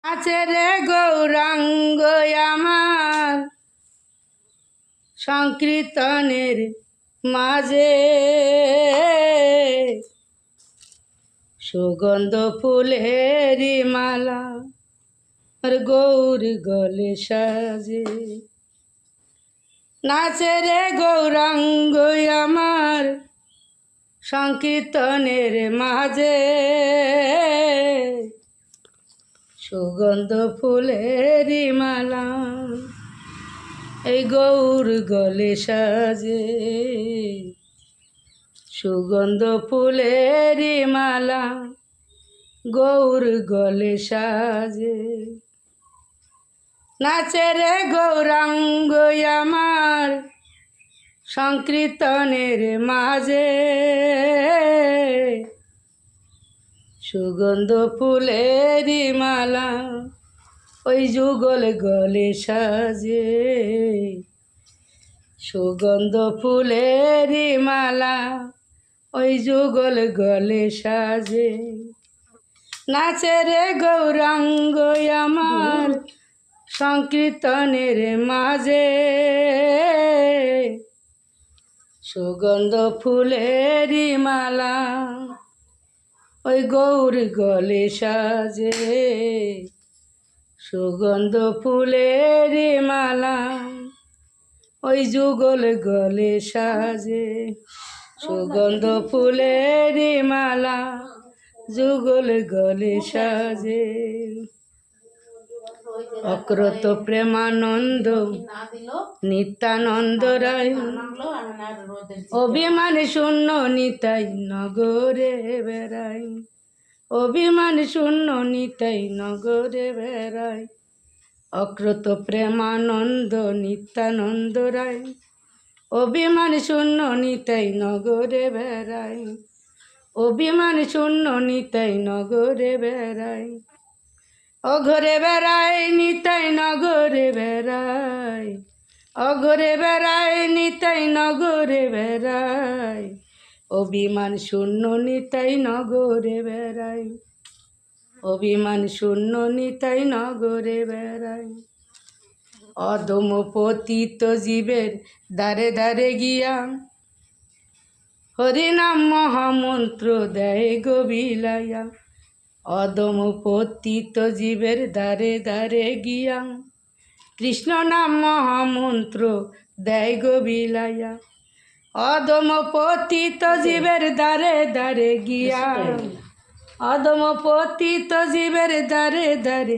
আছে রে গৌরাঙ্গ আমার সংকীর্তনের মাঝে, সুগন্ধ ফুলেরি মালা আর গৌর গলে সাজে। নাচে রে গৌরাঙ্গ আমার সংকীর্তনের মাঝে, সুগন্ধ ফুলেরি মালা এই গৌর গলে সাজে। সুগন্ধ ফুলেরি মালা গৌর গলে সাজে। নাচে রে গৌরাঙ্গ আমার সংকীর্তনের মাঝে, সুগন্ধ ফুলেরি মালা ওই যুগল গলে সাজে। সুগন্ধ ফুলেরি মালা ওই যুগল গলে সাজে। নাচে রে গৌরাঙ্গ আমার সংকীর্তনের মাঝে, সুগন্ধ ফুলেরি মালা ওই গৌর গলে সাজে। সুগন্ধ ফুলেরি মালা ওই যুগল গলে সাজে। সুগন্ধ ফুলেরি মালা যুগল গলে সাজে। অক্রত প্রেমানন্দ নিত্যানন্দ রায়, অভিমান শূন্য নিতাই নগরে বেড়াই। অভিমান শূন্য নিতাই নগরে বেড়াই। অক্রত প্রেমানন্দ নিত্যানন্দ রায়, অভিমান শূন্য নিতাই নগরে বেড়াই। অভিমান শূন্য নিতাই নগরে বেড়াই। অঘরে বেড়াই নিতাই নগরে বেড়াই। অঘরে বেড়াই নিতাই নগরে বেড়াই। অভিমান শূন্য নিতাই নগরে বেড়াই। অভিমান শূন্য নিতাই নগরে বেড়াই। অধম পতিত জীবের দ্বারে দ্বারে গিয়া হরিনাম মহামন্ত্র দেয় গো বিলাইয়া। অধম পতিত জীবের দ্বারে দ্বারে গিয়া কৃষ্ণ নাম মহামন্ত্র দেয় গো বিলাইয়া। অধম পতিত জীবের দ্বারে দ্বারে গিয়া, অধম পতিত জীবের দ্বারে দ্বারে